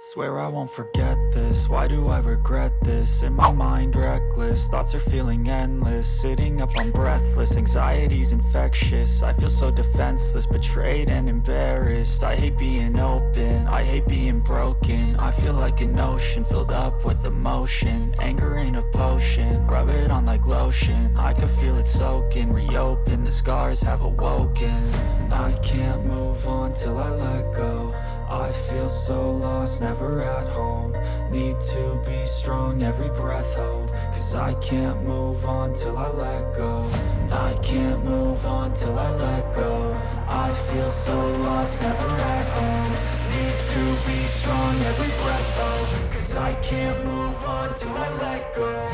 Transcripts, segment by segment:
Swear I won't forget this, why do I regret this? In my mind reckless, thoughts are feeling endless. Sitting up, I'm breathless, anxiety's infectious. I feel so defenseless, betrayed and embarrassed. I hate being open, I hate being broken. I feel like an ocean filled up with emotion. Anger ain't a potion, rub it on like lotion. I can feel it soaking, reopen, the scars have awoken. I can't move on till I let go. I feel so lost, never at home. Need to be strong, every breath hold. Cause I can't move on till I let go. I can't move on till I let go. I feel so lost, never at home. Need to be strong, every breath hold. Cause I can't move on till I let go.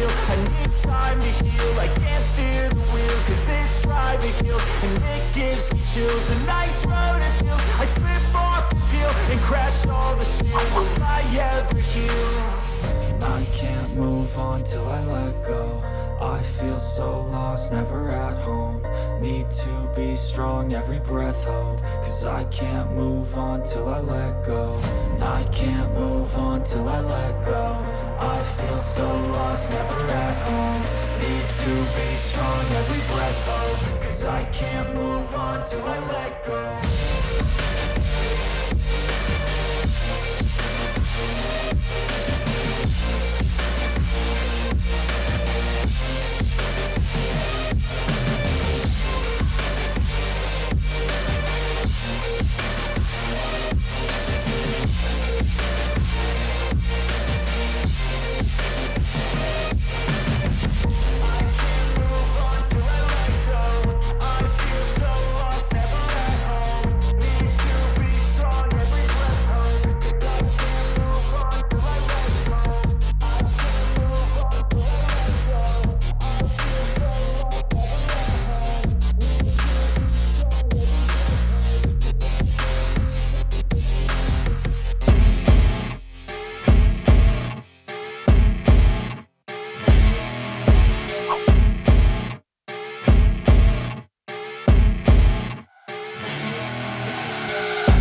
I need time to heal, I can't steer the wheel. Cause this drive it kills, and it gives me chills. A nice road it feels, I slip off the peel and crash all the steel. Will I ever heal? I can't move on till I let go. I feel so lost, never at home. Need to be strong, every breath hold. Cause I can't move on till I let go. I can't move on till I let go. I feel so lost, never at home. Need to be strong, every breath hold. Cause I can't move on till I let go.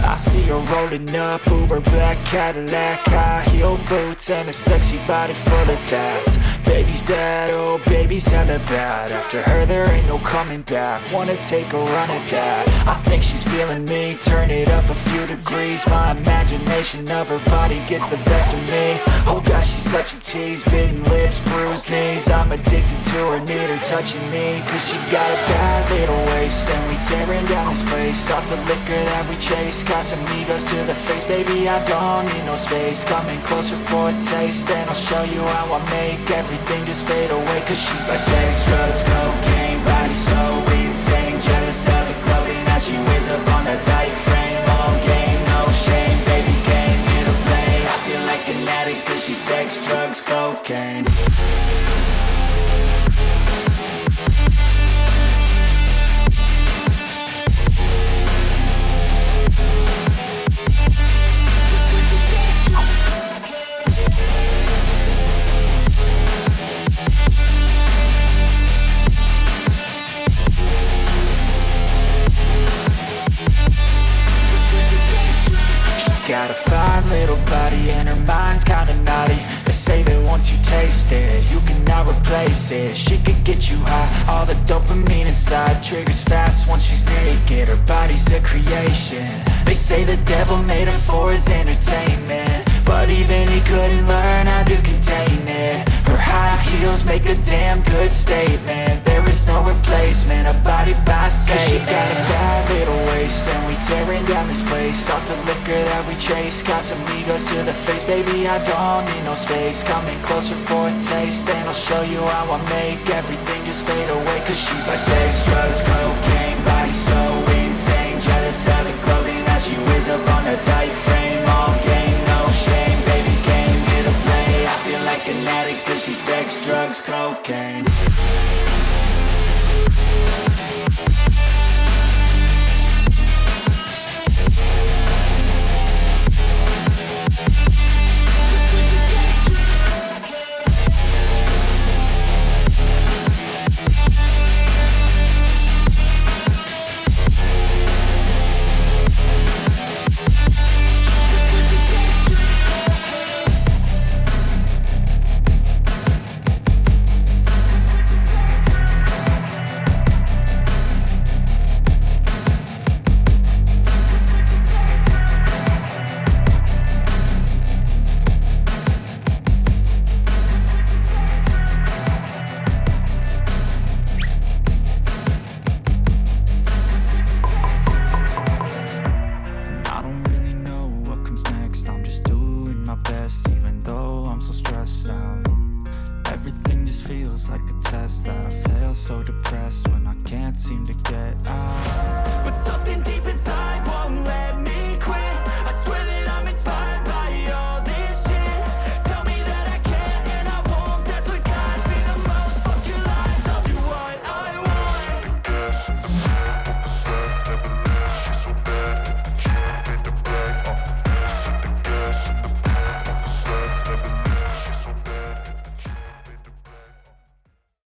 I see her rolling up, Uber black Cadillac, high heel boots and a sexy body full of tats. Baby's bad, oh baby's hella bad. After her there ain't no coming back. Wanna take a run at that. I think she's feeling me, turn it up a few degrees. My imagination of her body gets the best of me. Oh gosh, she's such a tease, bitten lips, bruised knees. I'm addicted to her, need her touching me. Cause she got a bad little waist, and we tearing down this place. Off the liquor that we chase, got some egos to the face. Baby, I don't need no space. Coming closer for a taste, and I'll show you how I make everything just fade away. Cause she's like sex, drugs, cocaine, body so insane. Jealous of the clothing that she wears up on that tight frame. All game, no shame, baby came here to play. I feel like an addict cause she's sex, drugs, cocaine. Got a fine little body and her mind's kinda naughty. They say that once you taste it, you cannot replace it. She could get you high, all the dopamine inside triggers fast once she's naked. Her body's a creation. They say the devil made her for his entertainment, but even he couldn't learn how to contain it. Her high heels make a damn good statement. There is no replacement, a body by Satan. Cause she got a bad little waist, and we tearing down this place. Off the liquor that we chase, got some egos to the face. Baby, I don't need no space. Coming closer for a taste, and I'll show you how I make everything just fade away. Cause she's like sex, drugs, cocaine, body so insane. feels like a test that I fail, so depressed when I can't seem to get out. But something deep inside won't let me